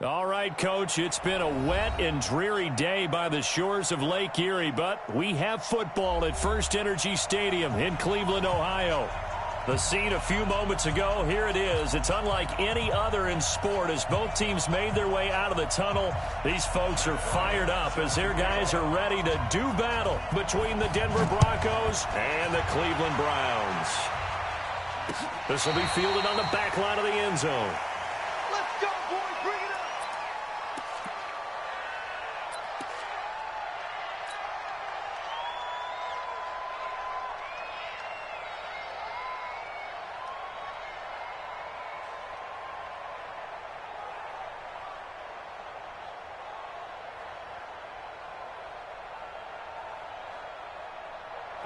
All right, Coach, it's been a wet and dreary day by the shores of Lake Erie, but we have football at First Energy Stadium in Cleveland, Ohio. The scene a few moments ago, here it is. It's unlike any other in sport as both teams made their way out of the tunnel. These folks are fired up as their guys are ready to do battle between the Denver Broncos and the Cleveland Browns. This will be fielded on the back line of the end zone. Let's go, boys. Bring it up.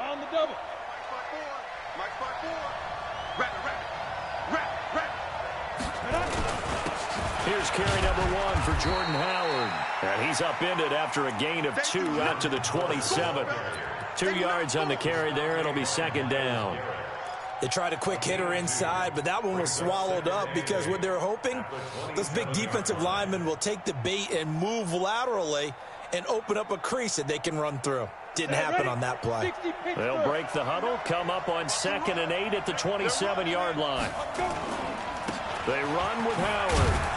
On the double. Mike by four. Rapid. Here's carry number 1 for Jordan Howard. And he's upended after a gain of 2 out to the 27. 2 yards on the carry there. It'll be second down. They tried a quick hitter inside, but that one was swallowed up because what they're hoping, those big defensive linemen will take the bait and move laterally and open up a crease that they can run through. Didn't happen on that play. They'll break the huddle, come up on 2nd and 8 at the 27-yard line. They run with Howard.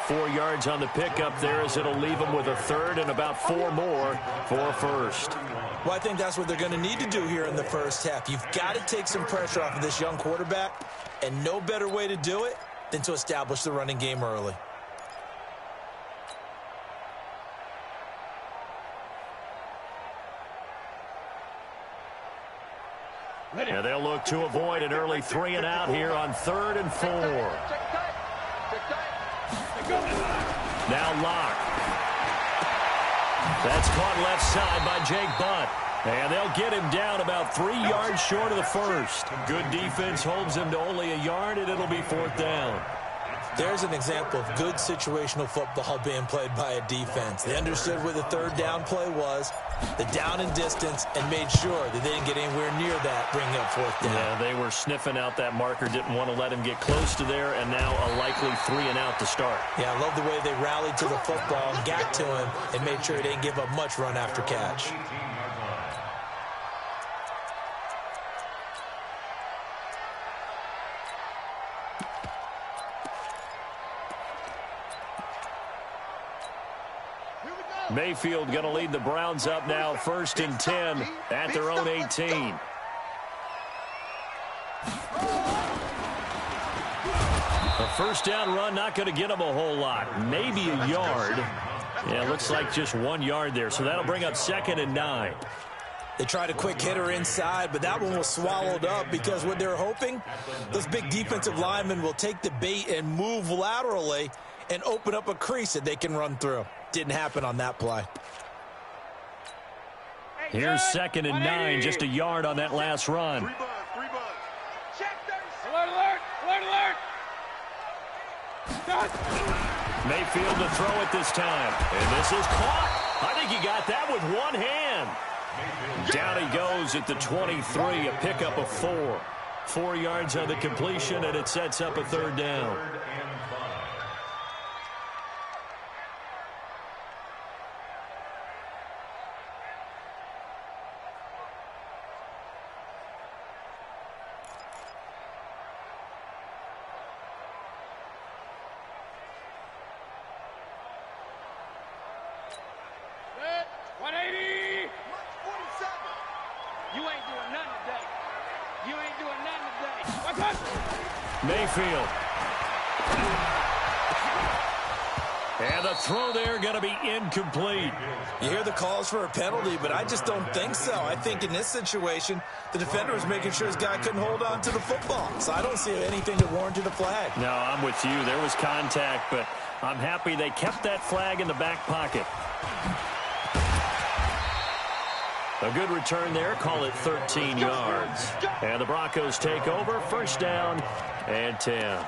4 yards on the pickup there as it'll leave them with a third and about 4 more for a first. Well, I think that's what they're going to need to do here in the first half. You've got to take some pressure off of this young quarterback, and no better way to do it than to establish the running game early. And they'll look to avoid an early 3 and out here on 3rd and 4. Now Locke. That's caught left side by Jake Butt. And they'll get him down about 3 yards short of the first. Good defense holds him to only a yard, and it'll be 4th down. There's an example of good situational football being played by a defense. They understood where the 3rd down play was, the down and distance, and made sure that they didn't get anywhere near that, bringing up 4th down. Yeah, they were sniffing out that marker, didn't want to let him get close to there, and now a likely 3 and out to start. Yeah, I love the way they rallied to the football, got to him, and made sure he didn't give up much run after catch. Mayfield going to lead the Browns up now, 1st and 10 at their own 18. A first down run not going to get them a whole lot. Maybe a yard. Yeah, looks like just 1 yard there. So that'll bring up 2nd and 9. They tried a quick hitter inside, but that one was swallowed up because what they're hoping, those big defensive linemen will take the bait and move laterally and open up a crease that they can run through. Didn't happen on that play. Here's 2nd and 9, just a yard on that last run. Three buds. Check 30. Alert. Mayfield to throw it this time. And this is caught. I think he got that with one hand. Down he goes at the 23, a pickup of 4. 4 yards on the completion, and it sets up a 3rd down. Mayfield. And the throw there going to be incomplete. You hear the calls for a penalty, but I just don't think so. I think in this situation, the defender was making sure his guy couldn't hold on to the football. So I don't see anything that warranted a flag. No, I'm with you. There was contact, but I'm happy they kept that flag in the back pocket. A good return there. Call it 13 yards. And the Broncos take over. First down and 10.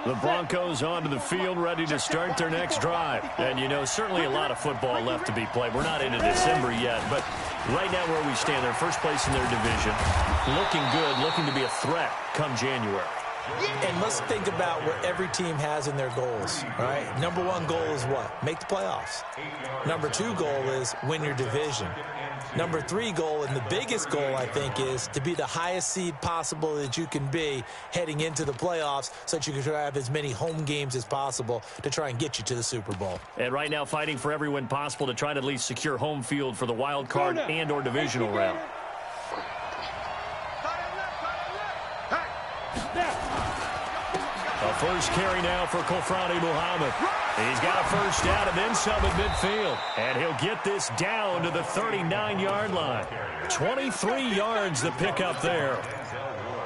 The Broncos onto the field, ready to start their next drive. And, you know, certainly a lot of football left to be played. We're not into December yet, but right now where we stand, they're first place in their division, looking good, looking to be a threat come January. And let's think about what every team has in their goals, right? Number one goal is what? Make the playoffs. Number two goal is win your division. Number three goal, and the biggest goal, I think, is to be the highest seed possible that you can be heading into the playoffs so that you can try to have as many home games as possible to try and get you to the Super Bowl. And right now fighting for every win possible to try to at least secure home field for the wild card and or divisional round. A first carry now for Kofrani Muhammad. He's got a first down and then some at midfield. And he'll get this down to the 39-yard line. 23 yards to pick up there.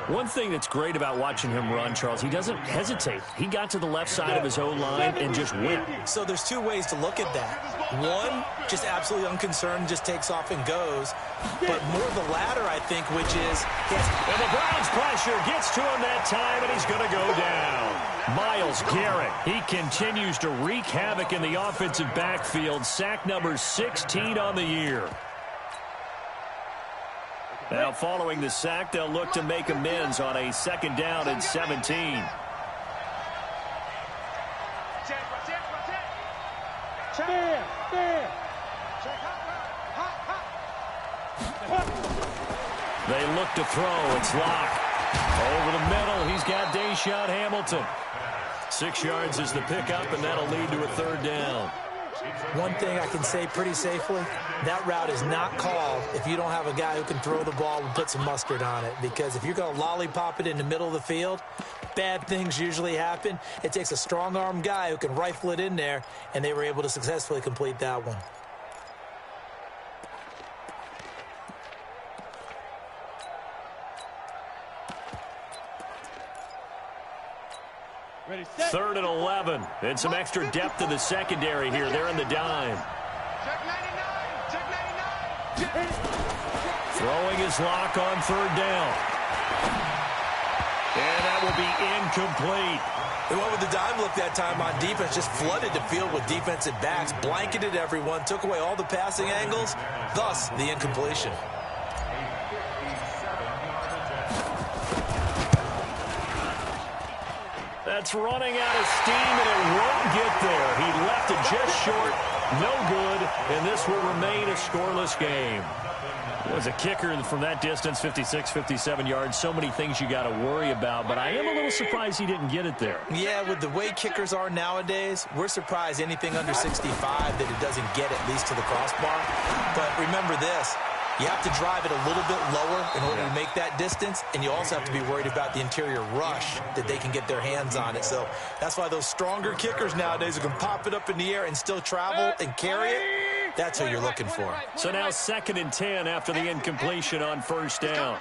One thing that's great about watching him run, Charles, he doesn't hesitate. He got to the left side of his O-line and just went. So there's two ways to look at that. One, just absolutely unconcerned, just takes off and goes. But more the latter, I think, which is... And the Browns pressure gets to him that time, and he's going to go down. Myles Garrett, he continues to wreak havoc in the offensive backfield. Sack number 16 on the year. Now, following the sack, they'll look to make amends on a second down and 17. They look to throw. It's Locke. Over the middle, he's got Deshaun Hamilton. 6 yards is the pickup, and that'll lead to a third down. One thing I can say pretty safely, that route is not called if you don't have a guy who can throw the ball and put some mustard on it. Because if you're going to lollipop it in the middle of the field, bad things usually happen. It takes a strong-arm guy who can rifle it in there, and they were able to successfully complete that one. Third and 11. And some extra depth to the secondary here. They're in the dime. Throwing his Lock on third down. And that will be incomplete. They went with the dime look that time on defense, just flooded the field with defensive backs, blanketed everyone, took away all the passing angles, thus the incompletion. That's running out of steam, and it won't get there. He left it just short, no good, and this will remain a scoreless game. Was a kicker from that distance, 56, 57 yards. So many things you got to worry about, but I am a little surprised he didn't get it there. Yeah, with the way kickers are nowadays, we're surprised anything under 65 that it doesn't get at least to the crossbar. But remember this. You have to drive it a little bit lower in order to make that distance, and you also have to be worried about the interior rush that they can get their hands on it. So that's why those stronger kickers nowadays who can pop it up in the air and still travel and carry it, that's who you're looking for. So now 2nd and 10 after the incompletion on first down.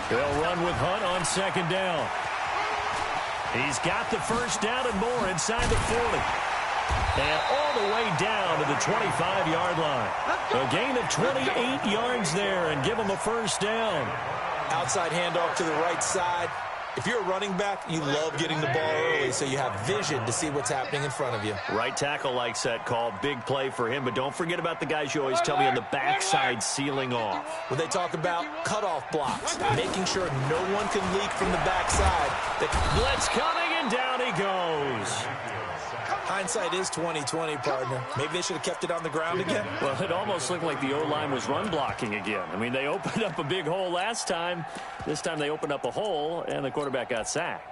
They'll run with Hunt on 2nd down. He's got the first down and more inside the 40. And all the way down to the 25-yard line. A gain of 28 yards there and give him a first down. Outside handoff to the right side. If you're a running back, you love getting the ball early so you have vision to see what's happening in front of you. Right tackle likes that call. Big play for him, but don't forget about the guys you always tell me on the backside sealing off. When they talk about cutoff blocks, making sure no one can leak from the backside. Blitz coming, and down he goes. Hindsight is 20/20, partner. Maybe they should have kept it on the ground again. Well, it almost looked like the O-line was run blocking again. I mean, they opened up a big hole last time. This time they opened up a hole, and the quarterback got sacked.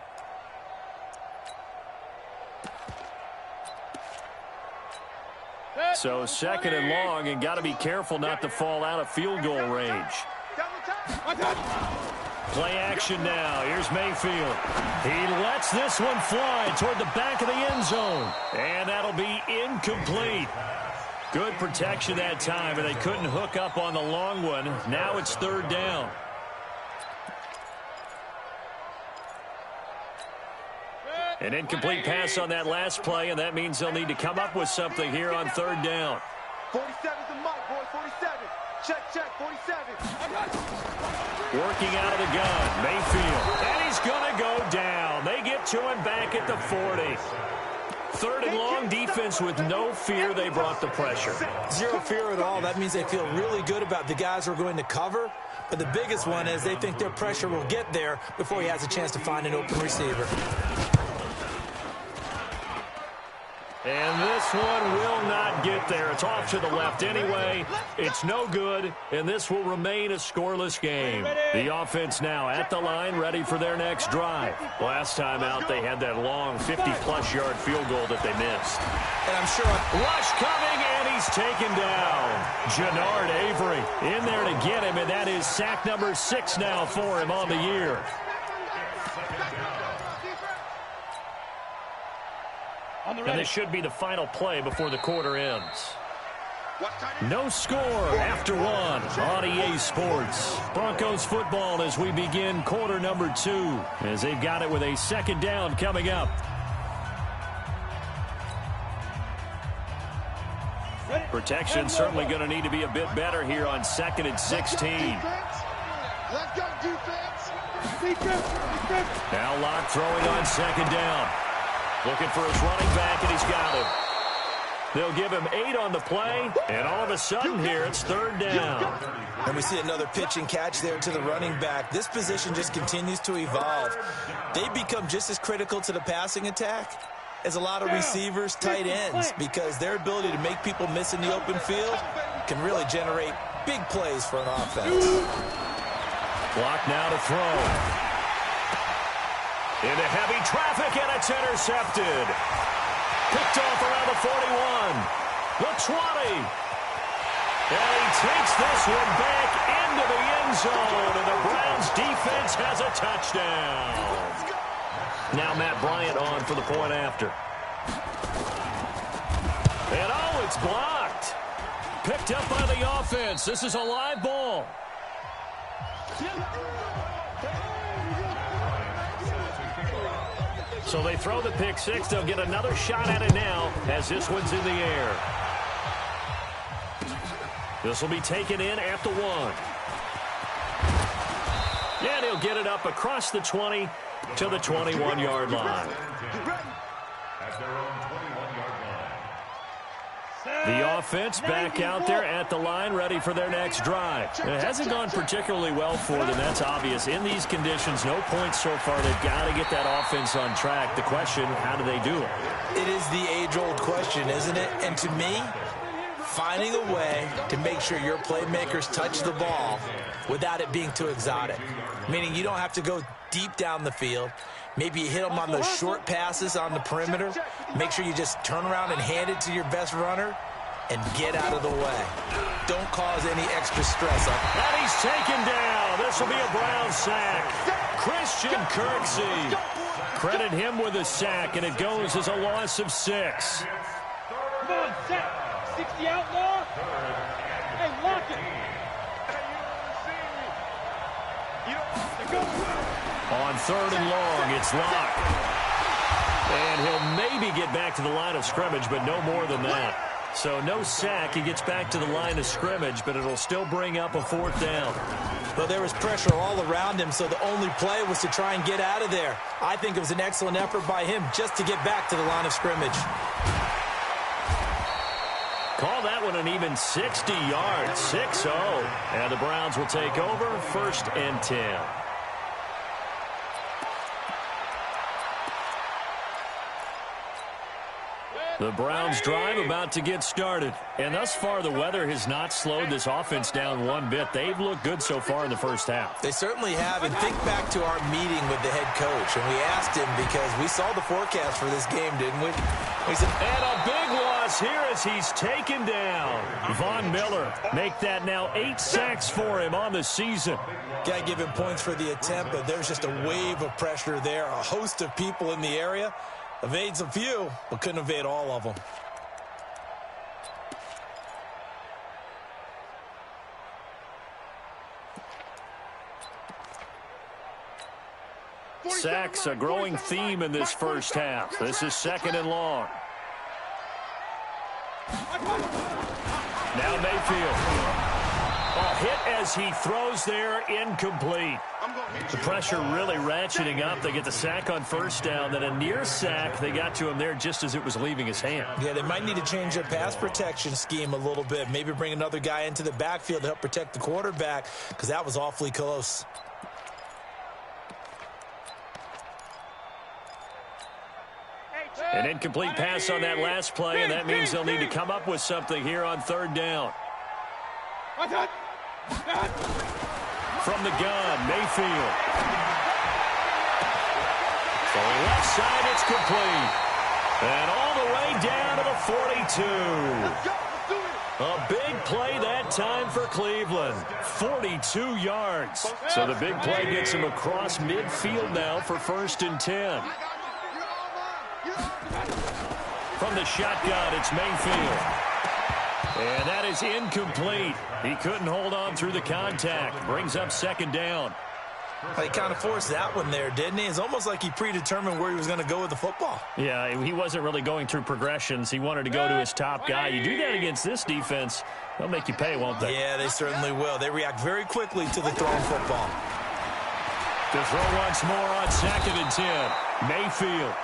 So 2nd and long, and got to be careful not to fall out of field goal range. Play action now. Here's Mayfield. He lets this one fly toward the back of the end zone. And that'll be incomplete. Good protection that time, and they couldn't hook up on the long one. Now it's 3rd down. An incomplete pass on that last play, and that means they'll need to come up with something here on 3rd down. 47's the mic, boy, 47. Check, 47. Working out of the gun, Mayfield. And he's going to go down. They get to him back at the 40. Third and long, defense with no fear. They brought the pressure. Zero fear at all. That means they feel really good about the guys who are going to cover. But the biggest one is they think their pressure will get there before he has a chance to find an open receiver. And this one will not get there. It's off to the left anyway. It's no good, and this will remain a scoreless game. The offense now at the line, ready for their next drive. Last time out, they had that long 50-plus yard field goal that they missed. And I'm sure Rush coming, and he's taken down. Jannard Avery in there to get him, and that is sack number 6 now for him on the year. And this should be the final play before the quarter ends. No score after one on EA Sports. Broncos football as we begin quarter number 2, as they've got it with a second down coming up. Protection certainly going to need to be a bit better here on 2nd and 16. Let's go, defense. Now Locke throwing on 2nd down. Looking for his running back, and he's got him. They'll give him 8 on the play, and all of a sudden here it's 3rd down. And we see another pitch and catch there to the running back. This position just continues to evolve. They become just as critical to the passing attack as a lot of receivers, tight ends, because their ability to make people miss in the open field can really generate big plays for an offense. Clock now to throw. Into heavy traffic, and it's intercepted. Picked off around the 41. The 20. And he takes this one back into the end zone, and the Browns defense has a touchdown. Now Matt Bryant on for the point after. And oh, it's blocked. Picked up by the offense. This is a live ball. So they throw the pick 6. They'll get another shot at it now as this one's in the air. This will be taken in at the 1. And he'll get it up across the 20 to the 21-yard line. The offense back out there at the line, ready for their next drive. It hasn't gone particularly well for them. That's obvious. In these conditions, no points so far. They've got to get that offense on track. The question, how do they do it? It is the age-old question, isn't it? And to me, finding a way to make sure your playmakers touch the ball without it being too exotic. Meaning you don't have to go deep down the field. Maybe you hit them on those short passes on the perimeter. Make sure you just turn around and hand it to your best runner and get out of the way. Don't cause any extra stress up. And he's taken down. This will be a Brown sack. Christian Kirksey. Credit him with a sack, and it goes as a loss of 6. Come on, sack. 60 outlaw. Hey, lock it. On 3rd and long, it's Locke. And he'll maybe get back to the line of scrimmage, but no more than that. So no sack. He gets back to the line of scrimmage, but it'll still bring up a 4th down. Well, there was pressure all around him, so the only play was to try and get out of there. I think it was an excellent effort by him just to get back to the line of scrimmage. Call that one an even 60 yards, 6-0. And the Browns will take over, 1st and 10. The Browns drive about to get started. And thus far, the weather has not slowed this offense down one bit. They've looked good so far in the first half. They certainly have. And think back to our meeting with the head coach. And we asked him because we saw the forecast for this game, didn't we? We said, and a big loss here as he's taken down. Von Miller make that now 8 sacks for him on the season. Got to give him points for the attempt, but there's just a wave of pressure there. A host of people in the area. Evades a few, but couldn't evade all of them. Sacks, a growing theme in this first half. This is 2nd and long. Now Mayfield. A hit as he throws there, incomplete. The pressure really ratcheting up. They get the sack on first down, then a near sack. They got to him there just as it was leaving his hand. Yeah, they might need to change their pass protection scheme a little bit. Maybe bring another guy into the backfield to help protect the quarterback, because that was awfully close. An incomplete pass on that last play, and that means they'll need to come up with something here on third down. From the gun, Mayfield. So left side, it's complete. And all the way down to the 42. A big play that time for Cleveland. 42 yards. So the big play gets him across midfield now for 1st and 10. From the shotgun, it's Mayfield. And that is incomplete. He couldn't hold on through the contact. Brings up 2nd down. He kind of forced that one there, didn't he? It's almost like he predetermined where he was going to go with the football. Yeah, he wasn't really going through progressions. He wanted to go to his top guy. You do that against this defense, they'll make you pay, won't they? Yeah, they certainly will. They react very quickly to the thrown football. To throw once more on 2nd and 10. Mayfield.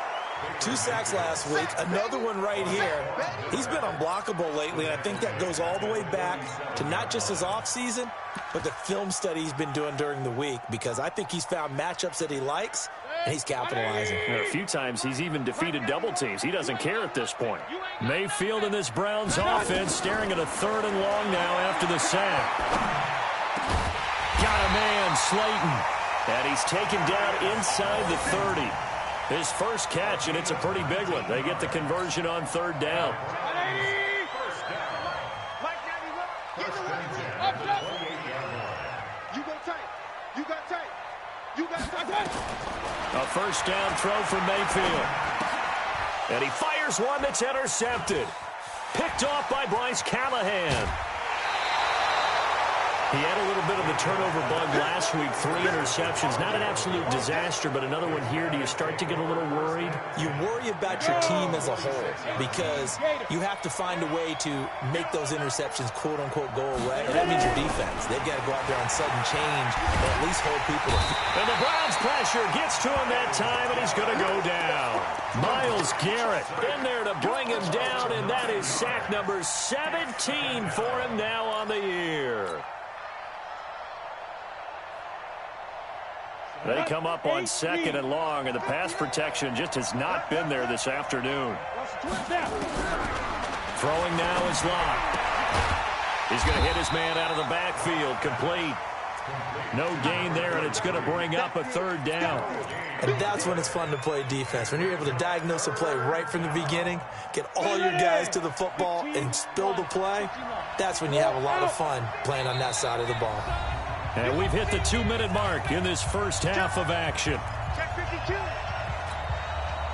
2 sacks last week, another one right here. He's been unblockable lately, and I think that goes all the way back to not just his offseason, but the film study he's been doing during the week, because I think he's found matchups that he likes, and he's capitalizing. A few times he's even defeated double teams. He doesn't care at this point. Mayfield in this Browns offense staring at a 3rd and long now after the sack. Got a man, Slayton. And he's taken down inside the 30. His first catch, and it's a pretty big one. They get the conversion on 3rd down. A 1st down throw from Mayfield. And he fires one that's intercepted. Picked off by Bryce Callahan. He had a little bit of the turnover bug last week, 3 interceptions. Not an absolute disaster, but another one here. Do you start to get a little worried? You worry about your team as a whole, because you have to find a way to make those interceptions, quote-unquote, go away. And that means your defense. They've got to go out there on sudden change and at least hold people. And the Browns pressure gets to him that time, and he's going to go down. Myles Garrett in there to bring him down, and that is sack number 17 for him now on the year. They come up on 2nd and long, and the pass protection just has not been there this afternoon. Throwing now is Locke. He's going to hit his man out of the backfield, complete. No gain there, and it's going to bring up a 3rd down. And that's when it's fun to play defense. When you're able to diagnose a play right from the beginning, get all your guys to the football, and spill the play, that's when you have a lot of fun playing on that side of the ball. And we've hit the 2-minute mark in this first half of action.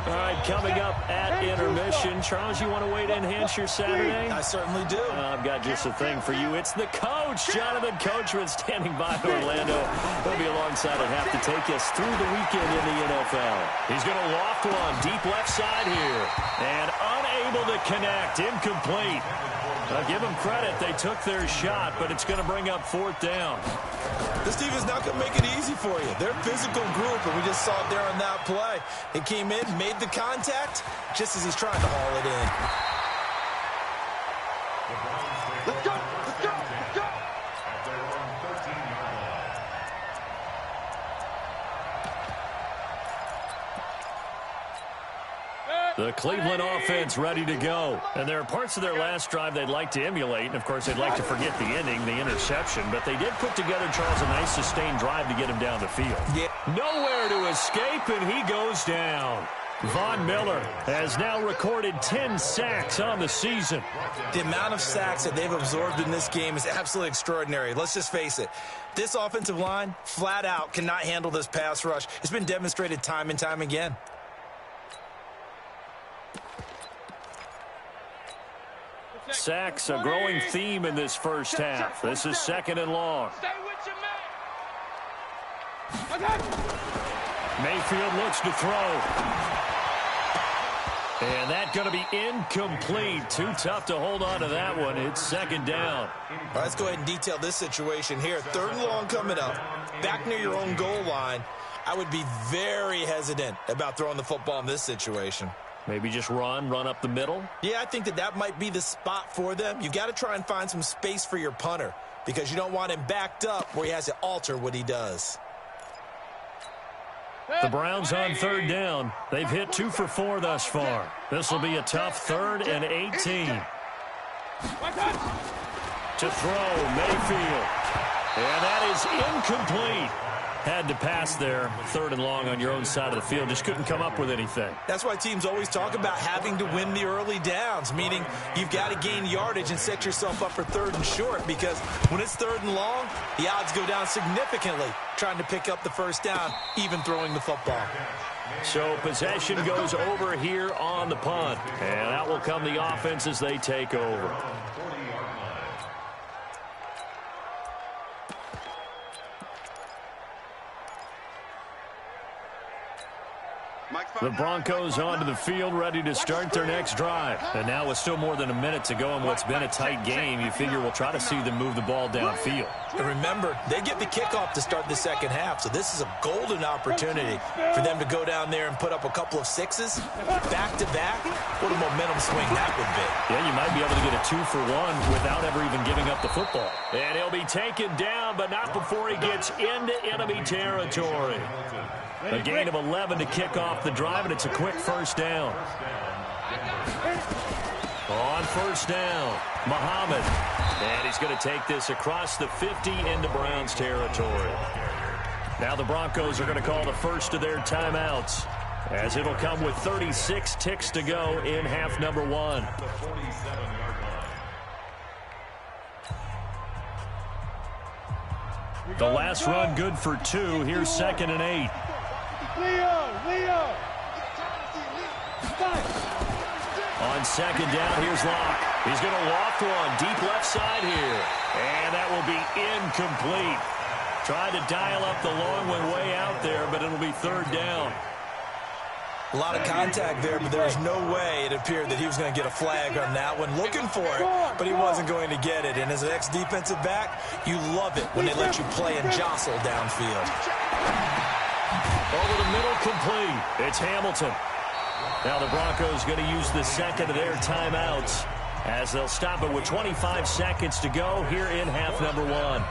All right, coming up at intermission. Charles, you want to wait to enhance your Saturday? I certainly do. I've got just a thing for you. It's the coach, Jonathan Coachman, standing by Orlando. He'll be alongside and have to take us through the weekend in the NFL. He's going to loft one deep left side here. And unable to connect, incomplete. I'll give them credit. They took their shot, but it's going to bring up 4th down. This team is not going to make it easy for you. They're a physical group, and we just saw it there on that play. He came in, made the contact, just as he's trying to haul it in. Let's go! Let's go! Let's go! The Cleveland offense ready to go. And there are parts of their last drive they'd like to emulate. And, of course, they'd like to forget the ending, the interception. But they did put together, Charles, a nice sustained drive to get him down the field. Yeah. Nowhere to escape, and he goes down. Von Miller has now recorded 10 sacks on the season. The amount of sacks that they've absorbed in this game is absolutely extraordinary. Let's just face it. This offensive line, flat out, cannot handle this pass rush. It's been demonstrated time and time again. Sacks, a growing theme in this first half. This is 2nd and long. Stay with your man. Mayfield looks to throw. And that that going to be incomplete? Too tough to hold on to that one. It's second down. All right, let's go ahead and detail this situation here. 3rd and long coming up, back near your own goal line. I would be very hesitant about throwing the football in this situation. Maybe just run up the middle? Yeah, I think that might be the spot for them. You've got to try and find some space for your punter because you don't want him backed up where he has to alter what he does. The Browns on 3rd down. They've hit 2 for 4 thus far. This will be a tough 3rd and 18. To throw, Mayfield. And that is incomplete. Had to pass there, 3rd and long on your own side of the field. Just couldn't come up with anything. That's why teams always talk about having to win the early downs, meaning you've got to gain yardage and set yourself up for 3rd and short, because when it's 3rd and long, the odds go down significantly trying to pick up the first down, even throwing the football. So possession goes over here on the punt, and out will come the offense as they take over. The Broncos onto the field, ready to start their next drive. And now with still more than a minute to go in what's been a tight game, you figure we'll try to see them move the ball downfield. And remember, they get the kickoff to start the second half, so this is a golden opportunity for them to go down there and put up a couple of sixes back-to-back. What a momentum swing that would be. Yeah, you might be able to get a 2 for 1 without ever even giving up the football. And he'll be taken down, but not before he gets into enemy territory. A gain of 11 to kick off the drive, and it's a quick first down. On first down, Muhammad. And he's going to take this across the 50 into Browns territory. Now the Broncos are going to call the first of their timeouts, as it'll come with 36 ticks to go in half number 1. The last run good for 2. Here's 2nd and 8. Leo. On 2nd down, here's Locke. He's going to loft one deep left side here. And that will be incomplete. Tried to dial up the long one way out there, but it'll be 3rd down. A lot of contact there, but there was no way it appeared that he was going to get a flag on that one. Looking for it, but he wasn't going to get it. And as an ex-defensive back, you love it when they let you play and jostle downfield. Over the middle, complete. It's Hamilton. Now the Broncos going to use the second of their timeouts as they'll stop it with 25 seconds to go here in half number 1.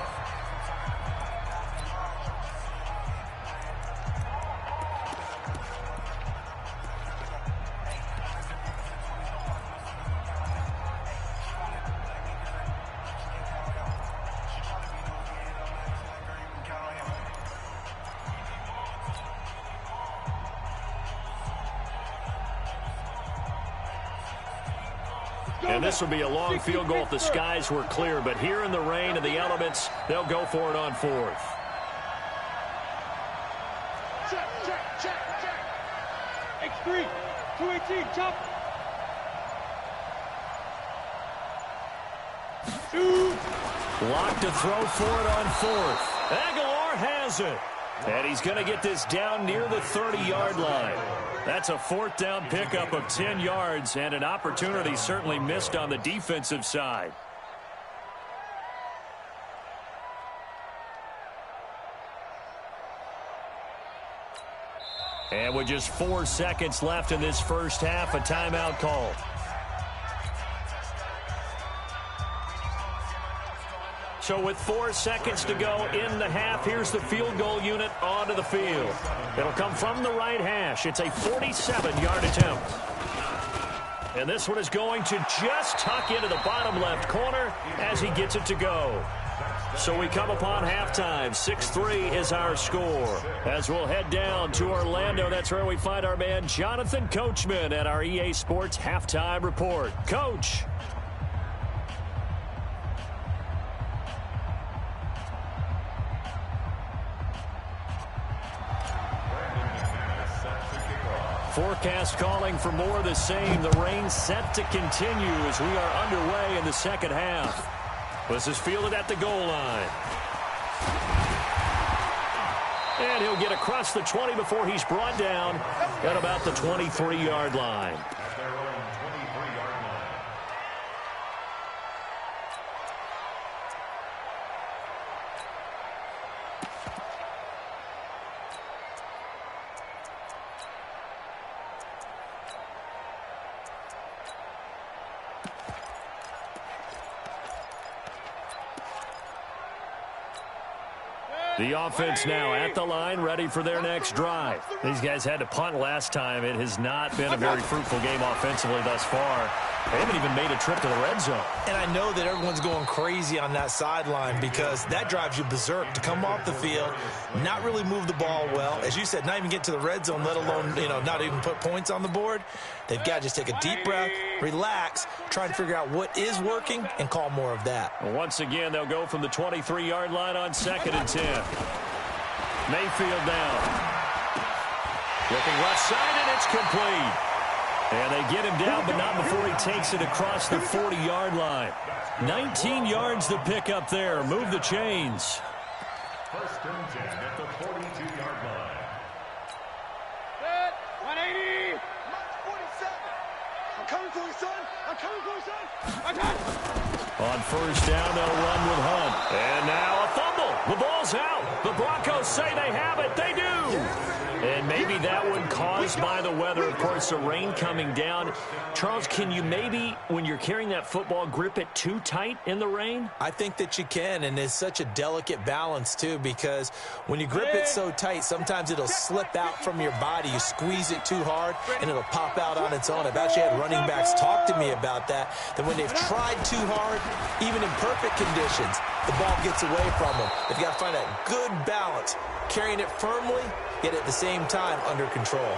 And this will be a long field goal if the skies were clear. But here in the rain and the elements, they'll go for it on 4th. Check. X3, 218, chop. Shoot. Locked to throw for it on 4th. Aguilar has it. And he's going to get this down near the 30-yard line. That's a 4th down pickup of 10 yards and an opportunity certainly missed on the defensive side. And with just 4 seconds left in this first half, a timeout called. So with 4 seconds to go in the half, here's the field goal unit onto the field. It'll come from the right hash. It's a 47-yard attempt. And this one is going to just tuck into the bottom left corner as he gets it to go. So we come upon halftime. 6-3 is our score. As we'll head down to Orlando, that's where we find our man Jonathan Coachman at our EA Sports Halftime Report. Coach. Forecast calling for more of the same. The rain set to continue as we are underway in the second half. This is fielded at the goal line. And he'll get across the 20 before he's brought down at about the 23-yard line. The offense now at the line, ready for their next drive. These guys had to punt last time. It has not been a very fruitful game offensively thus far. They haven't even made a trip to the red zone. And I know that everyone's going crazy on that sideline because that drives you berserk to come off the field, not really move the ball well. As you said, not even get to the red zone, let alone, not even put points on the board. They've got to just take a deep breath, relax, try and figure out what is working, and call more of that. Once again, they'll go from the 23-yard line on 2nd and 10. Mayfield down. Looking left side, and it's complete. And they get him down, but not before he takes it across the 40-yard line. 19 yards to pick up there. Move the chains. 1st and 10 at the 42-yard line. Set. 180. Mark 47. I'm coming for you, son. I'm coming for you, son. Attack. On 1st down, they'll run with Hunt. And now a fumble. The ball's out. The Broncos say they have it. They do. And maybe that one caused by the weather. Of course, the rain coming down. Charles, can you maybe, when you're carrying that football, grip it too tight in the rain? I think that you can, and it's such a delicate balance, too, because when you grip it so tight, sometimes it'll slip out from your body. You squeeze it too hard, and it'll pop out on its own. I've actually had running backs talk to me about that when they've tried too hard, even in perfect conditions, the ball gets away from them. They've got to find that good balance, carrying it firmly, yet at the same time under control.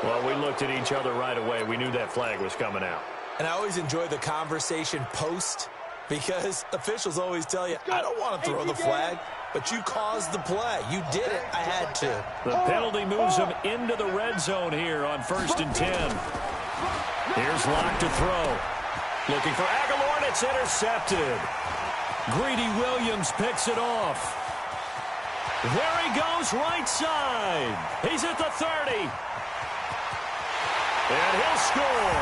Well, we looked at each other right away. We knew that flag was coming out. And I always enjoy the conversation post because officials always tell you, I don't want to throw the flag, but you caused the play. You did it. I had to. The penalty moves them into the red zone here on 1st and 10. Here's Locke to throw. Looking for Aguilar, and it's intercepted. Greedy Williams picks it off. There he goes, right side. He's at the 30. And he'll score.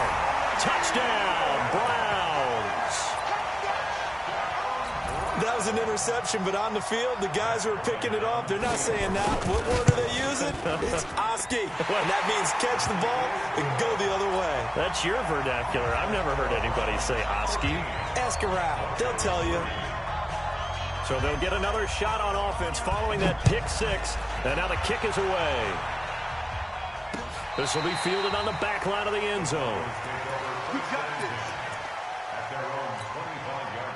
Touchdown, Browns. That was an interception, but on the field, the guys who are picking it off, they're not saying that. What word are they using? It's Oski. And that means catch the ball and go the other way. That's your vernacular. I've never heard anybody say Oski. Ask around. They'll tell you. So they'll get another shot on offense following that pick six. And now the kick is away. This will be fielded on the back line of the end zone. We got this. At their own 25-yard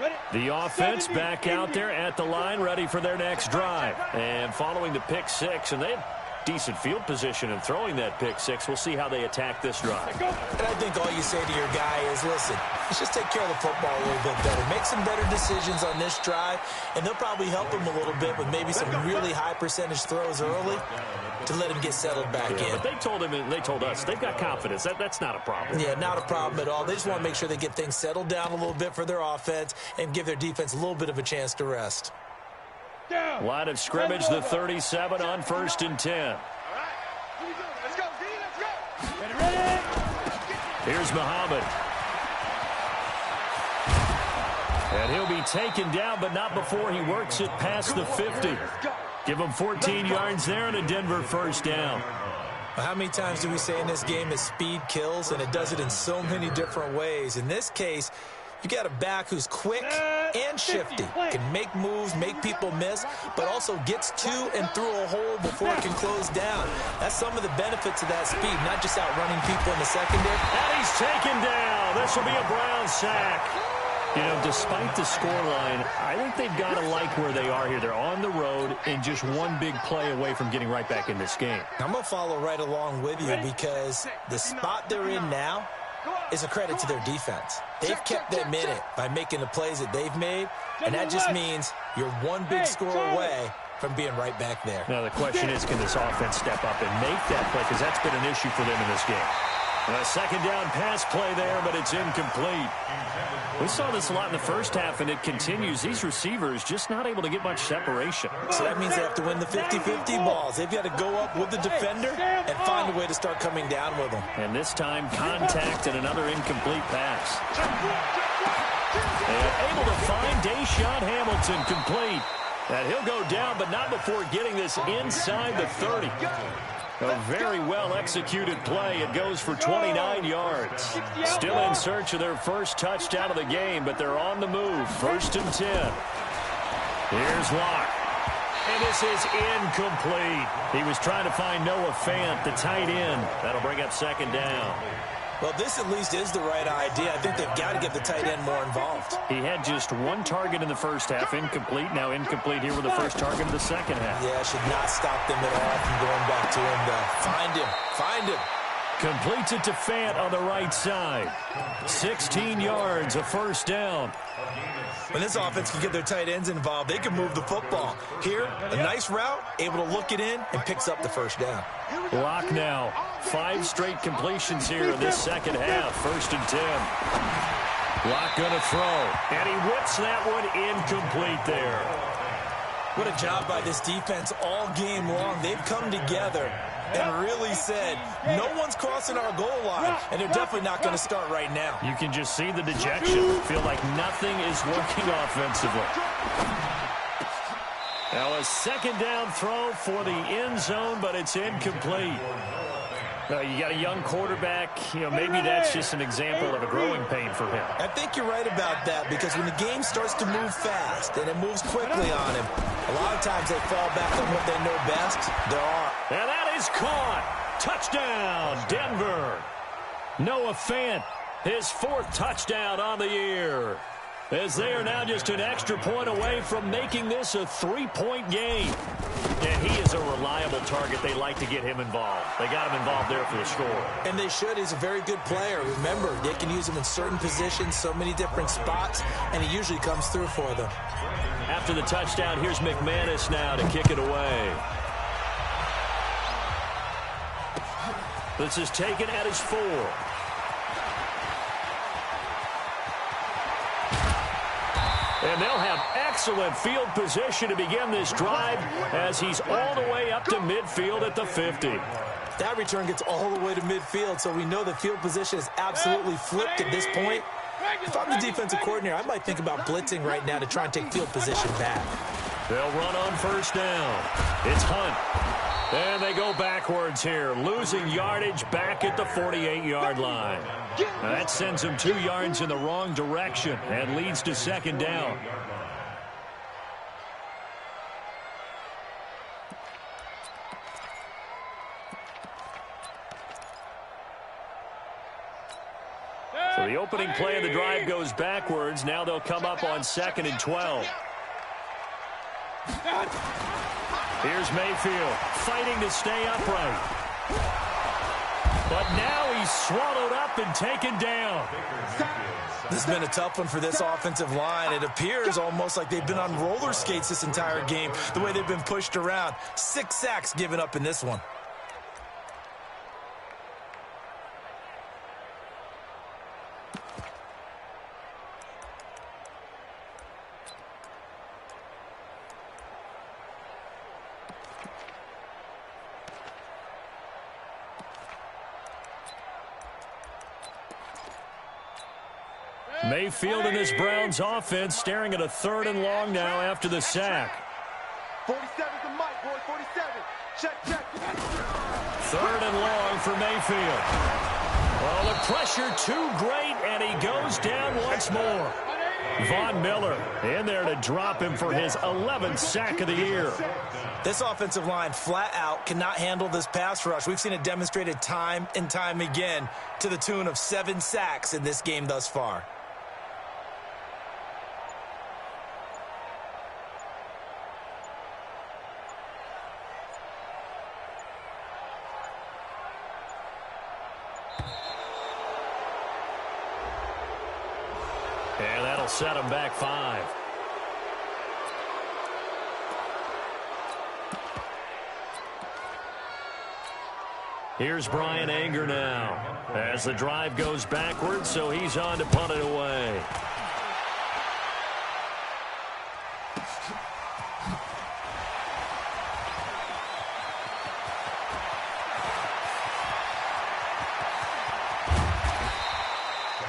line. Ready. The offense back out there at the line, ready for their next drive. And following the pick six, and they had decent field position in throwing that pick six. We'll see how they attack this drive. And I think all you say to your guy is, listen, let's just take care of the football a little bit better. Make some better decisions on this drive, and they'll probably help him a little bit with maybe some really high percentage throws early to let him get settled back in. But they told him, and they told us, they've got confidence. That's not a problem. Yeah, not a problem at all. They just want to make sure they get things settled down a little bit for their offense and give their defense a little bit of a chance to rest. Down. Line of scrimmage, the 37 on 1st and 10. All right. Here we go. Let's go, D. Let's go. Ready, ready. Here's Muhammad. And he'll be taken down, but not before he works it past the 50. Give him 14 yards there and a Denver 1st down. How many times do we say in this game that speed kills, and it does it in so many different ways? In this case, you got a back who's quick and shifty, can make moves, make people miss, but also gets to and through a hole before it can close down. That's some of the benefits of that speed, not just outrunning people in the secondary. And he's taken down. This will be a Brown sack. You know, despite the scoreline, I think they've got to like where they are here. They're on the road and just one big play away from getting right back in this game. I'm going to follow right along with you because the spot they're in now is a credit to their defense. They've kept them in it by making the plays that they've made, and that just means you're one big score away from being right back there. Now the question is, can this offense step up and make that play? Because that's been an issue for them in this game. A second down pass play there, but it's incomplete. We saw this a lot in the first half, and it continues. These receivers just not able to get much separation. So that means they have to win the 50-50 balls. They've got to go up with the defender and find a way to start coming down with them. And this time, contact and another incomplete pass. And able to find Deshaun Hamilton complete. And he'll go down, but not before getting this inside the 30. A very well-executed play. It goes for 29 yards. Still in search of their first touchdown of the game, but they're on the move. 1st and 10. Here's Locke. And this is incomplete. He was trying to find Noah Fant, the tight end. That'll bring up 2nd down. Well, this at least is the right idea. I think they've got to get the tight end more involved. He had just 1 target in the first half, incomplete. Now incomplete here with the first target of the second half. Yeah, should not stop them at all from going back to him, though. Find him. Completes it to Fant on the right side. 16 yards, a 1st down. When this offense can get their tight ends involved, they can move the football. Here, a nice route, able to look it in, and picks up the 1st down. Locke now. 5 straight completions here in this second half. 1st and 10. Locke going to throw. And he whips that one incomplete there. What a job by this defense all game long. They've come together and really said, no one's crossing our goal line, and they're definitely not going to start right now. You can just see the dejection. Feel like nothing is working offensively. Now a 2nd down throw for the end zone, but it's incomplete. You got a young quarterback. Maybe that's just an example of a growing pain for him. I think you're right about that, because when the game starts to move fast and it moves quickly on him, a lot of times they fall back on what they know best. There are. And that is caught. Touchdown, Denver. Noah Fant, his 4th touchdown on the year. As they are now just an extra point away from making this a 3-point game. And he is a reliable target. They like to get him involved. They got him involved there for the score. And they should. He's a very good player. Remember, they can use him in certain positions, so many different spots, and he usually comes through for them. After the touchdown, here's McManus now to kick it away. This is taken at his 4. And they'll have excellent field position to begin this drive as he's all the way up to midfield at the 50. That return gets all the way to midfield, so we know the field position is absolutely flipped at this point. If I'm the defensive coordinator, I might think about blitzing right now to try and take field position back. They'll run on 1st down. It's Hunt. And they go backwards here, losing yardage back at the 48-yard line. Now that sends them 2 yards in the wrong direction and leads to 2nd down. So the opening play of the drive goes backwards. Now they'll come up on 2nd and 12. Here's Mayfield fighting to stay upright. But now he's swallowed up and taken down. This has been a tough one for this offensive line. It appears almost like they've been on roller skates this entire game, the way they've been pushed around. 6 sacks given up in this one. Mayfield in this Browns offense staring at a 3rd and long now after the sack. 47's the mic, boy. 47. Check. 3rd and long for Mayfield. Well, the pressure too great, and he goes down once more. Von Miller in there to drop him for his 11th sack of the year. This offensive line flat out cannot handle this pass rush. We've seen it demonstrated time and time again to the tune of 7 sacks in this game thus far. And that'll set him back 5. Here's Brian Anger now as the drive goes backwards, so he's on to punt it away.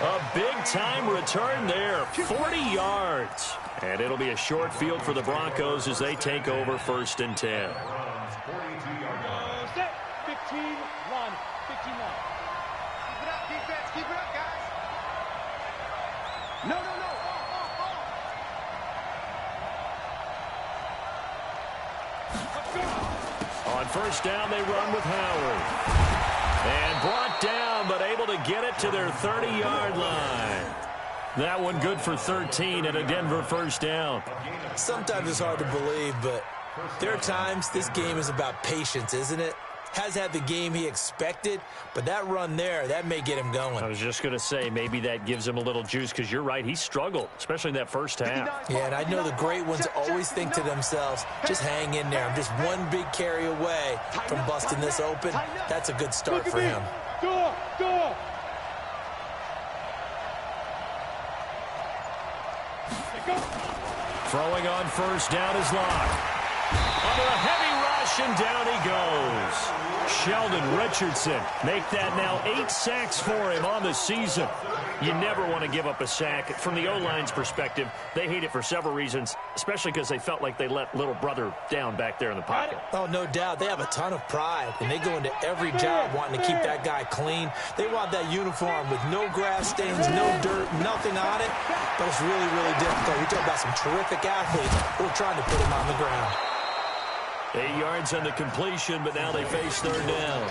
A big-time return there, 40 yards. And it'll be a short field for the Broncos as they take over 1st and 10. On first down, they run with Howard. And brought down, but able to get it to their 30-yard line. That one good for 13 and a Denver first down. Sometimes it's hard to believe, but there are times this game is about patience, isn't it? Has had the game he expected, but that run there, that may get him going. I was just going to say, maybe that gives him a little juice, because you're right, he struggled, especially in that first half. Yeah, and I know the great ones always think to themselves, just hang in there. I'm just one big carry away from busting this open. That's a good start for him. Door! Throwing on first down is Locke. Under a heavy rush, and down he goes. Sheldon Richardson make that now 8 sacks for him on the season. You never want to give up a sack. From the O-line's perspective, they hate it for several reasons, especially because they felt like they let little brother down back there in the pocket. Oh, no doubt. They have a ton of pride, and they go into every job wanting to keep that guy clean. They want that uniform with no grass stains, no dirt, nothing on it, but it's really, really difficult. We talk about some terrific athletes who are trying to put him on the ground. 8 yards on the completion, but now they face third down.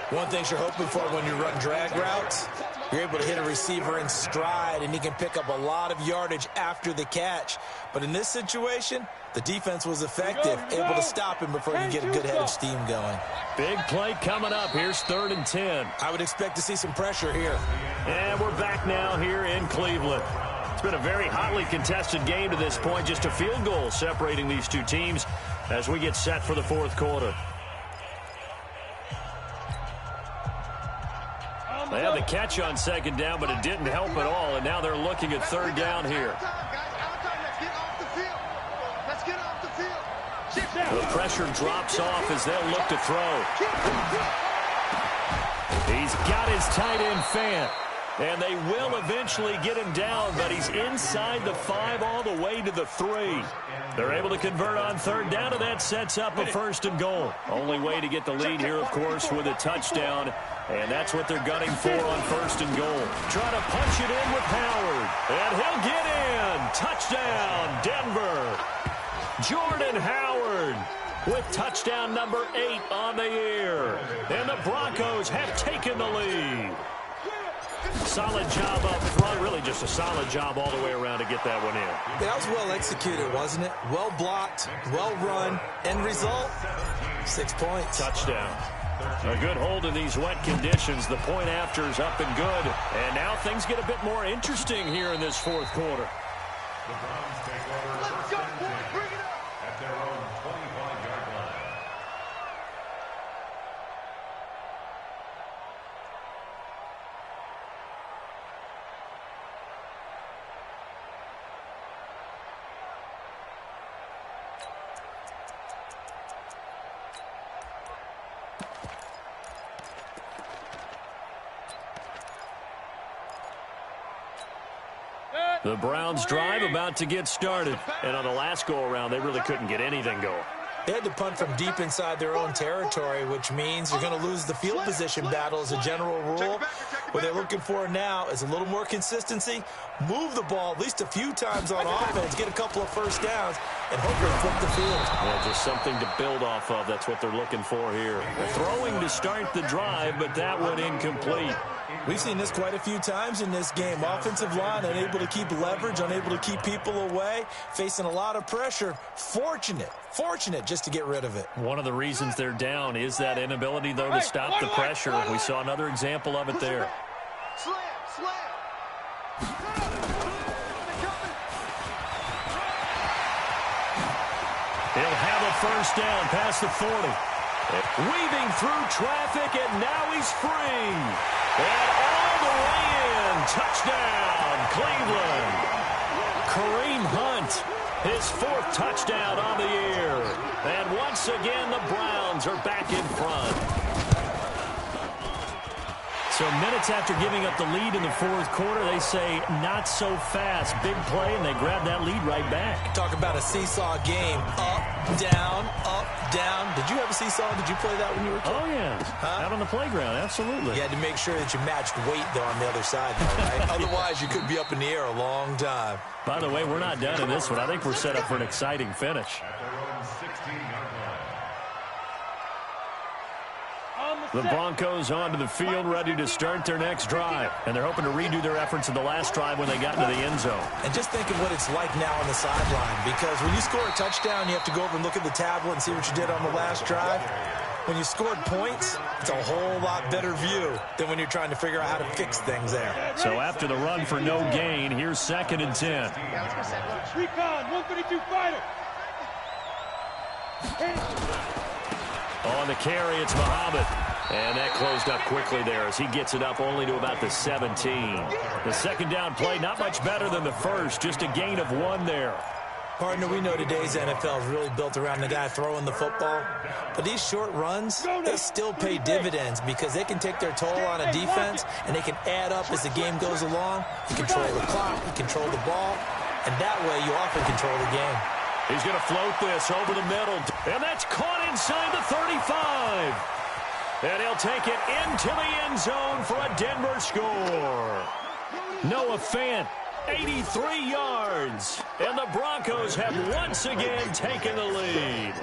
One thing you're hoping for when you run drag routes, you're able to hit a receiver in stride, and he can pick up a lot of yardage after the catch. But in this situation, the defense was effective, able to stop him before you get a good head of steam going. Big play coming up. Here's 3rd and 10. I would expect to see some pressure here. And we're back now here in Cleveland. It's been a very hotly contested game to this point. Just a field goal separating these two teams as we get set for the fourth quarter. They had the catch on second down, but it didn't help at all, and now they're looking at third down here. The pressure drops off as they'll look to throw. He's got his tight end Fant, and they will eventually get him down, but he's inside the 5 all the way to the 3. They're able to convert on third down, and that sets up a 1st and goal. Only way to get the lead here, of course, with a touchdown, and that's what they're gunning for on 1st and goal. Trying to punch it in with Howard, and he'll get in. Touchdown, Denver. Jordan Howard with touchdown number 8 on the year. And the Broncos have taken the lead. Solid job up front. Really just a solid job all the way around to get that one in. That was well executed, wasn't it? Well blocked, well run. End result, 6 points. Touchdown. A good hold in these wet conditions. The point after is up and good. And now things get a bit more interesting here in this fourth quarter. The Browns take over first and 10 at their own 25-yard line. The Browns drive about to get started. And on the last go-around, they really couldn't get anything going. They had to punt from deep inside their own territory, which means you're going to lose the field position battle as a general rule. What they're looking for now is a little more consistency, move the ball at least a few times on offense, get a couple of first downs, and hopefully flip the field. Yeah, just something to build off of. That's what they're looking for here. Throwing to start the drive, but that one incomplete. We've seen this quite a few times in this game. Offensive line unable to keep leverage, unable to keep people away, facing a lot of pressure. Fortunate just to get rid of it. One of the reasons they're down is that inability, though, to stop the pressure. We saw another example of it there. Slam! He'll have a first down past the 40. Weaving through traffic, and now he's free. And all the way in. Touchdown, Cleveland. Kareem Hunt, his 4th touchdown on the year. And once again, the Browns are back in front. So minutes after giving up the lead in the fourth quarter, they say not so fast. Big play, and they grab that lead right back. Talk about a seesaw game. Up, down, up, down. Did you have a seesaw? Did you play that when you were a kid? Oh, yeah. Out on the playground, absolutely. You had to make sure that you matched weight, though, on the other side, though, right? Otherwise, you could be up in the air a long time. By the way, we're not done in this one. I think we're set up for an exciting finish. The Broncos onto the field, ready to start their next drive. And they're hoping to redo their efforts in the last drive when they got into the end zone. And just think of what it's like now on the sideline, because when you score a touchdown, you have to go over and look at the tablet and see what you did on the last drive. When you scored points, it's a whole lot better view than when you're trying to figure out how to fix things there. So after the run for no gain, here's 2nd and 10. Recon, 132 fighter. On the carry, it's Muhammad. And that closed up quickly there as he gets it up only to about the 17. The second down play, not much better than the first, just a gain of 1 there. Partner, we know today's NFL is really built around the guy throwing the football. But these short runs, they still pay dividends because they can take their toll on a defense and they can add up as the game goes along. You control the clock, you control the ball, and that way you often control the game. He's going to float this over the middle, and that's caught inside the 35. And he'll take it into the end zone for a Denver score. Noah Fant, 83 yards. And the Broncos have once again taken the lead.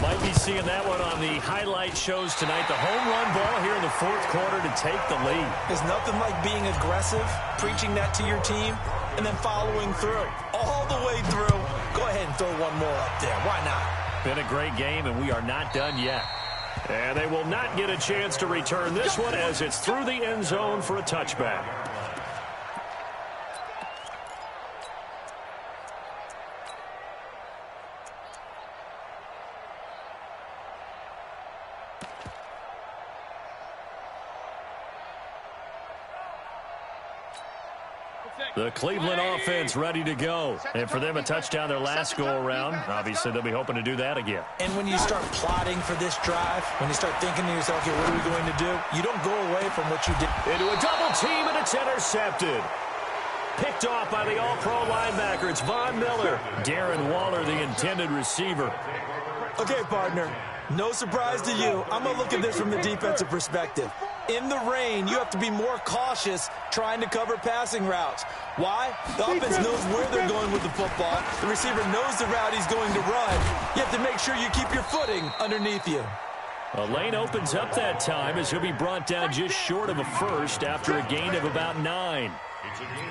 Might be seeing that one on the highlight shows tonight. The home run ball here in the 4th quarter to take the lead. There's nothing like being aggressive, preaching that to your team, and then following through. All the way through. Go ahead and throw one more up there. Why not? Been a great game, and we are not done yet. And they will not get a chance to return this one as it's through the end zone for a touchback. The Cleveland offense ready to go. And for them, a touchdown their last go-around. Obviously, they'll be hoping to do that again. And when you start plotting for this drive, when you start thinking to yourself, okay, what are we going to do? You don't go away from what you did. Into a double team, and it's intercepted. Picked off by the all-pro linebacker. It's Von Miller. Darren Waller, the intended receiver. Okay, partner, no surprise to you. I'm going to look at this from the defensive perspective. In the rain, you have to be more cautious trying to cover passing routes. Why? The offense knows where they're going with the football. The receiver knows the route he's going to run. You have to make sure you keep your footing underneath you. A lane opens up that time as he'll be brought down just short of a first after a gain of about 9.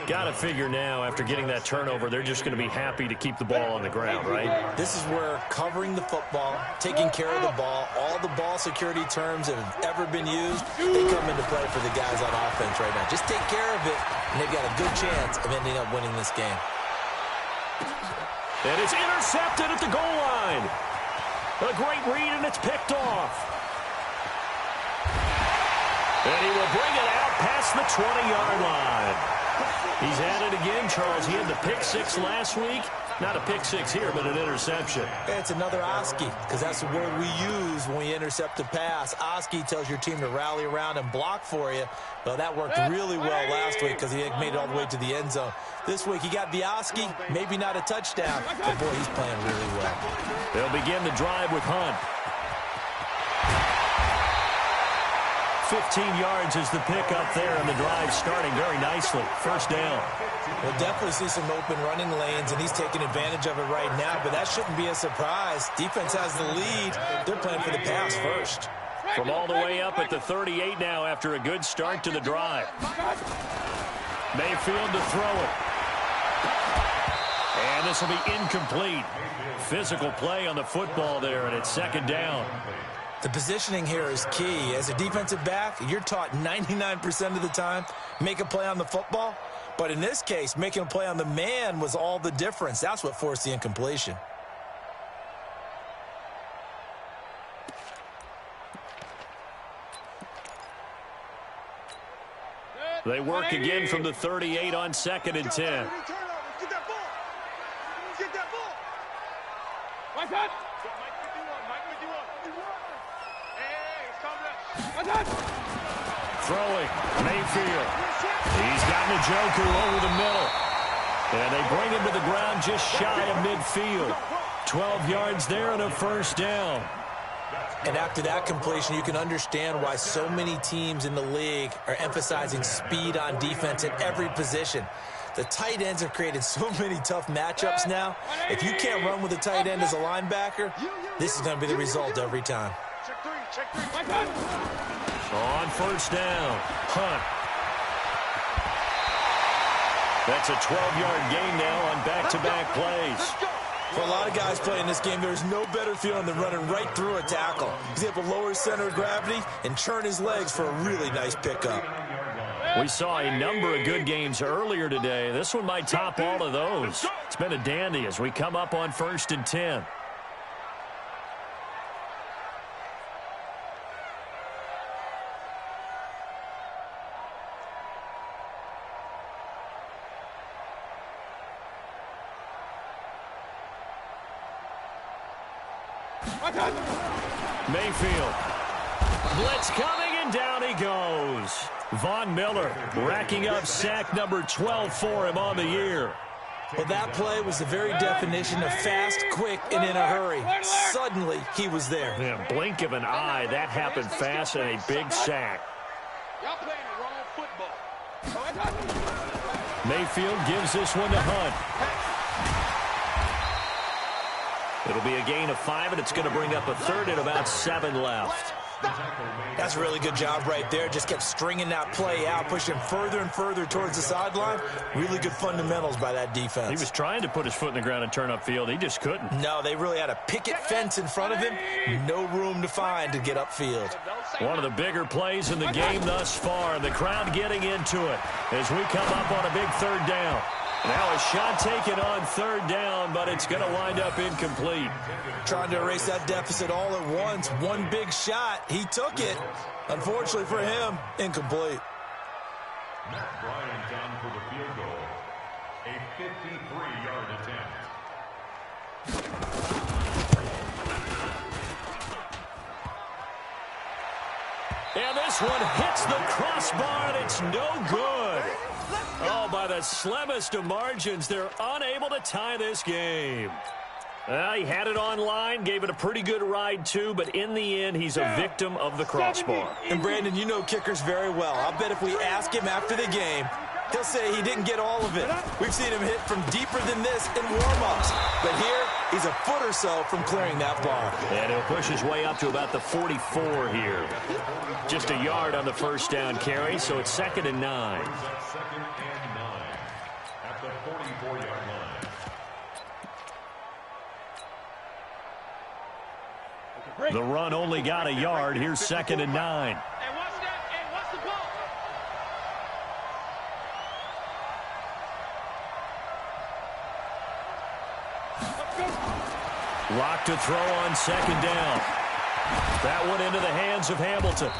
Got to figure now, after getting that turnover, they're just going to be happy to keep the ball on the ground, right? This is where covering the football, taking care of the ball, all the ball security terms that have ever been used, they come into play for the guys on offense right now. Just take care of it, and they've got a good chance of ending up winning this game. And it's intercepted at the goal line. A great read, and it's picked off. And he will bring it out past the 20-yard line. He's at it again, Charles. He had the pick 6 last week. Not a pick 6 here, but an interception. It's another Oski, because that's the word we use when we intercept a pass. Oski tells your team to rally around and block for you. Well, that worked really well last week because he made it all the way to the end zone. This week, he got the Oski, maybe not a touchdown, but boy, he's playing really well. They'll begin the drive with Hunt. 15 yards is the pickup there, and the drive starting very nicely. First down. We'll definitely see some open running lanes, and he's taking advantage of it right now, but that shouldn't be a surprise. Defense has the lead. They're playing for the pass first. From all the way up at the 38 now after a good start to the drive. Mayfield to throw it. And this will be incomplete. Physical play on the football there, and it's second down. The positioning here is key. As a defensive back, you're taught 99% of the time, make a play on the football. But in this case, making a play on the man was all the difference. That's what forced the incompletion. They work again from the 38 on 2nd and 10. Get that ball. Get that ball. What's that? Throwing, Mayfield. He's got Njoku over the middle. And they bring him to the ground just shy of midfield. 12 yards there and a first down. And after that completion, you can understand why so many teams in the league are emphasizing speed on defense at every position. The tight ends have created so many tough matchups now. If you can't run with a tight end as a linebacker, this is going to be the result every time. Check three. My God. On first down, Hunt. That's a 12-yard gain now on back-to-back plays. For a lot of guys playing this game, there's no better feeling than running right through a tackle. He's able to lower his center of gravity and churn his legs for a really nice pickup. We saw a number of good games earlier today. This one might top all of those. It's been a dandy as we come up on 1st and 10. Mayfield. Blitz coming, and down he goes. Von Miller racking up sack number 12 for him on the year. Well, that play was the very definition of fast, quick, and in a hurry. Suddenly, he was there. Yeah, blink of an eye, that happened fast, and a big sack. Y'all playing the wrong football. Mayfield gives this one to Hunt. It'll be a gain of 5, and it's going to bring up a third and about 7 left. That's a really good job right there. Just kept stringing that play out, pushing further and further towards the sideline. Really good fundamentals by that defense. He was trying to put his foot in the ground and turn upfield. He just couldn't. No, they really had a picket fence in front of him. No room to find to get upfield. One of the bigger plays in the game thus far. The crowd getting into it as we come up on a big 3rd down. Now a shot taken on 3rd down, but it's going to wind up incomplete. Trying to erase that deficit all at once. One big shot. He took it. Unfortunately for him, incomplete. Matt Bryant down for the field goal. A 53-yard attempt. And this one hits the crossbar, and it's no good. Oh, by the slimmest of margins, they're unable to tie this game. He had it online, gave it a pretty good ride, too, but in the end, he's a victim of the crossbar. And, Brandon, you know kickers very well. I'll bet if we ask him after the game, he'll say he didn't get all of it. We've seen him hit from deeper than this in warm-ups. But here, he's a foot or so from clearing that ball. And he'll push his way up to about the 44 here. Just a yard on the first down carry, so it's 2nd and 9. 2nd and 9 at the 44-yard line. The run only got a yard. Here's 2nd and 9. Hey, watch that. Hey, watch the ball. Lock to throw on 2nd down. That one into the hands of Hamilton.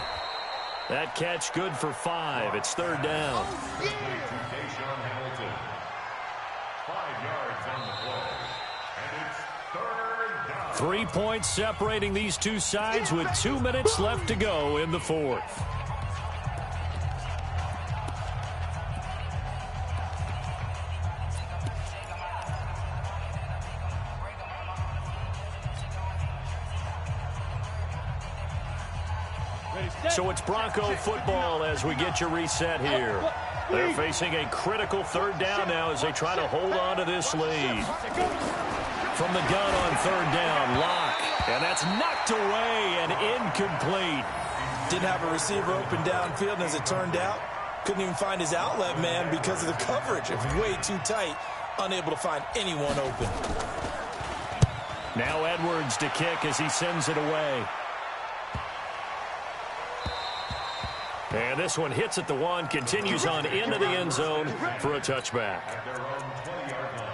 That catch good for 5. It's 3rd down. 5 yards on the play. And it's 3rd down. 3 points separating these two sides with 2 minutes left to go in the 4th. So it's Bronco football as we get you reset here. They're facing a critical 3rd down now as they try to hold on to this lead. From the gun on 3rd down, Locke. And that's knocked away and incomplete. Didn't have a receiver open downfield, and as it turned out, couldn't even find his outlet man because of the coverage. It was way too tight, unable to find anyone open. Now Edwards to kick as he sends it away. And this one hits at the 1, continues on into the end zone for a touchback. At their own 20-yard line.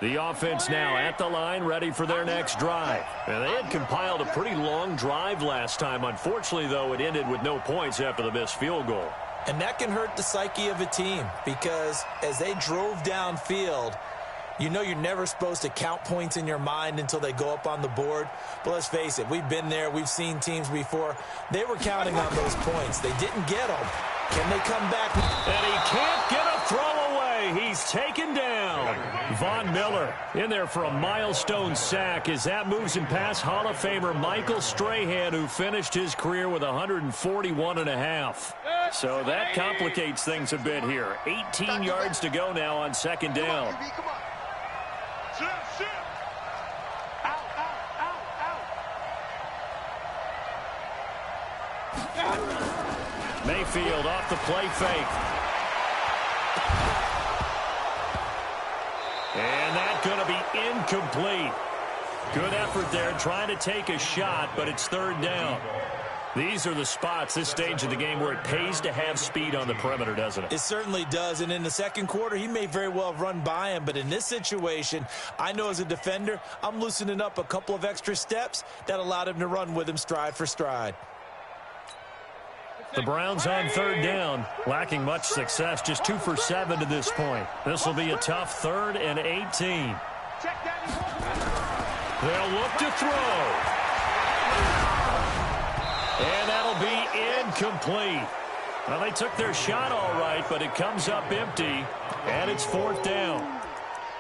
The offense now at the line, ready for their next drive. And they had compiled a pretty long drive last time. Unfortunately, though, it ended with no points after the missed field goal. And that can hurt the psyche of a team because as they drove downfield, you know you're never supposed to count points in your mind until they go up on the board. But let's face it, we've been there. We've seen teams before. They were counting on those points. They didn't get them. Can they come back? And he can't get a throw away. away. He's taken down. Von Miller in there for a milestone sack as that moves him past Hall of Famer Michael Strahan, who finished his career with 141.5. So that complicates things a bit here. 18 yards to go now on second down. Come on. Shift. Out. Mayfield off the play fake. And that's going to be incomplete. Good effort there trying to take a shot, but it's third down. These are the spots, this stage of the game, where it pays to have speed on the perimeter, doesn't it? It certainly does, and in the second quarter, he may very well have run by him, but in this situation, I know as a defender, I'm loosening up a couple of extra steps that allowed him to run with him stride for stride. The Browns on third down, lacking much success, just 2 for 7 to this point. This will be a tough 3rd and 18. They'll look to throw. And that'll be incomplete. Well, they took their shot all right, but it comes up empty, and it's 4th down.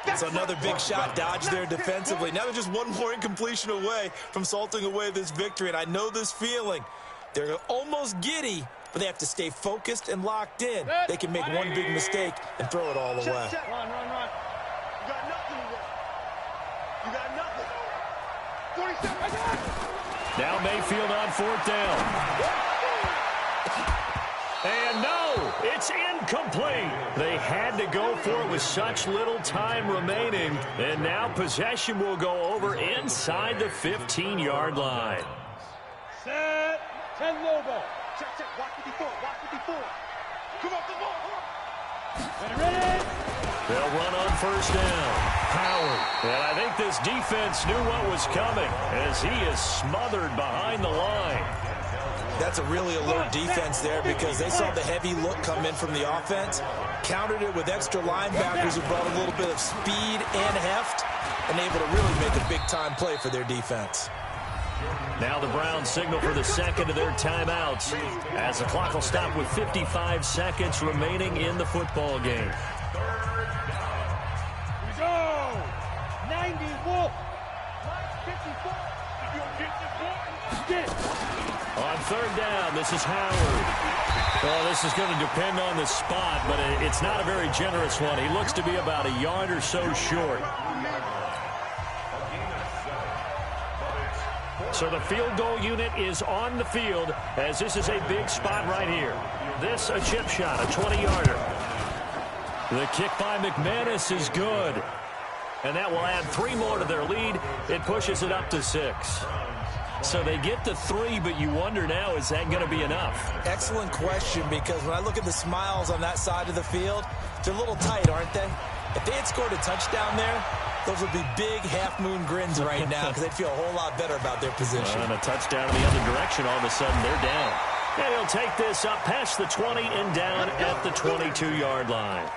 It's another big shot dodge there defensively. Now they're just one more incompletion away from salting away this victory, and I know this feeling. They're almost giddy, but they have to stay focused and locked in. They can make one big mistake and throw it all away. Run. You got nothing to work. You got nothing. 47. Now Mayfield on 4th down. And no, it's incomplete. They had to go for it with such little time remaining. And now possession will go over inside the 15-yard line. Set. 10 low ball. Check. Watch 54. Come on. Ready. They'll run on first down. Howard. And I think this defense knew what was coming as he is smothered behind the line. That's a really alert defense there because they saw the heavy look come in from the offense, countered it with extra linebackers who brought a little bit of speed and heft, and able to really make a big-time play for their defense. Now the Browns signal for the second of their timeouts as the clock will stop with 55 seconds remaining in the football game. We go. 90 Wolf. 54. You don't get this one. Get. On third down, this is Howard. Well, this is going to depend on the spot, but it's not a very generous one. He looks to be about a yard or so short. So the field goal unit is on the field as this is a big spot right here. This a chip shot, a 20-yarder. The kick by McManus is good. And that will add 3 more to their lead. It pushes it up to 6. So they get to 3, but you wonder now, is that going to be enough? Excellent question, because when I look at the smiles on that side of the field, they're a little tight, aren't they? If they had scored a touchdown there, those would be big half-moon grins right now because they'd feel a whole lot better about their position. And a touchdown in the other direction, all of a sudden they're down. And he'll take this up past the 20 and down at the 22-yard line.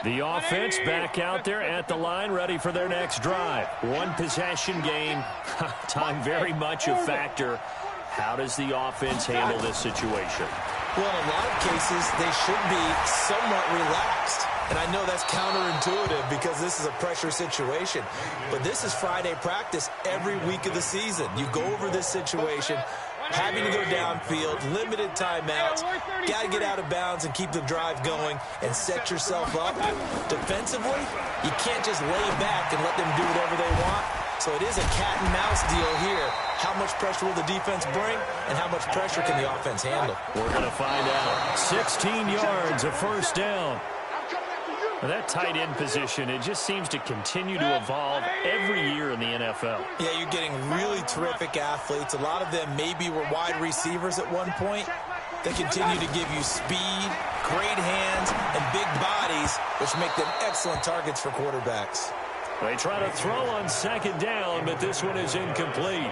The offense back out there at the line, ready for their next drive. One possession game. Time very much a factor. How does the offense handle this situation? Well, in a lot of cases, they should be somewhat relaxed. And I know that's counterintuitive because this is a pressure situation. But this is Friday practice every week of the season. You go over this situation, having to go downfield, limited timeouts, got to get out of bounds and keep the drive going and set yourself up. Defensively, you can't just lay back and let them do whatever they want. So it is a cat and mouse deal here. How much pressure will the defense bring and how much pressure can the offense handle? We're going to find out. 16 yards, a first down. That tight end position, it just seems to continue to evolve every year in the NFL. Yeah, you're getting really terrific athletes. A lot of them maybe were wide receivers at one point. They continue to give you speed, great hands, and big bodies, which make them excellent targets for quarterbacks. They try to throw on second down, but this one is incomplete.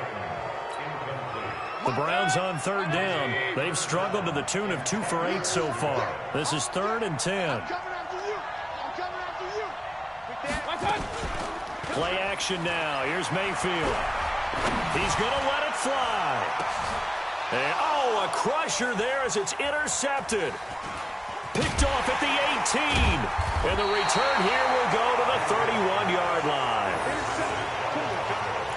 The Browns on third down. They've struggled to the tune of 2 for 8 so far. This is 3rd and 10. Play action now. Here's Mayfield. He's going to let it fly. And, oh, a crusher there as it's intercepted. Picked off at the 18. And the return here will go to the 31-yard line.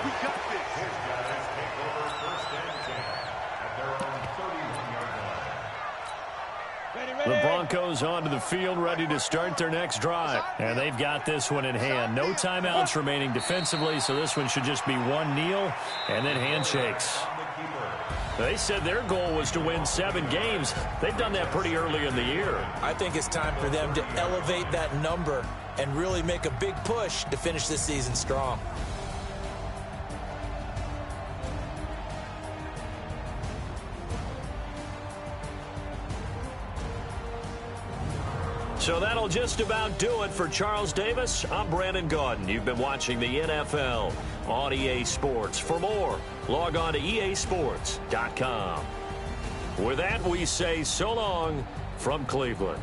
We got this. His guys take over first and 10 at their own 31-yard line. The Broncos onto the field, ready to start their next drive. And they've got this one in hand. No timeouts remaining defensively, so this one should just be one kneel and then handshakes. They said their goal was to win 7 games. They've done that pretty early in the year. I think it's time for them to elevate that number and really make a big push to finish this season strong. So that'll just about do it for Charles Davis. I'm Brandon Gaudin. You've been watching the NFL on EA Sports. For more, log on to easports.com. With that, we say so long from Cleveland.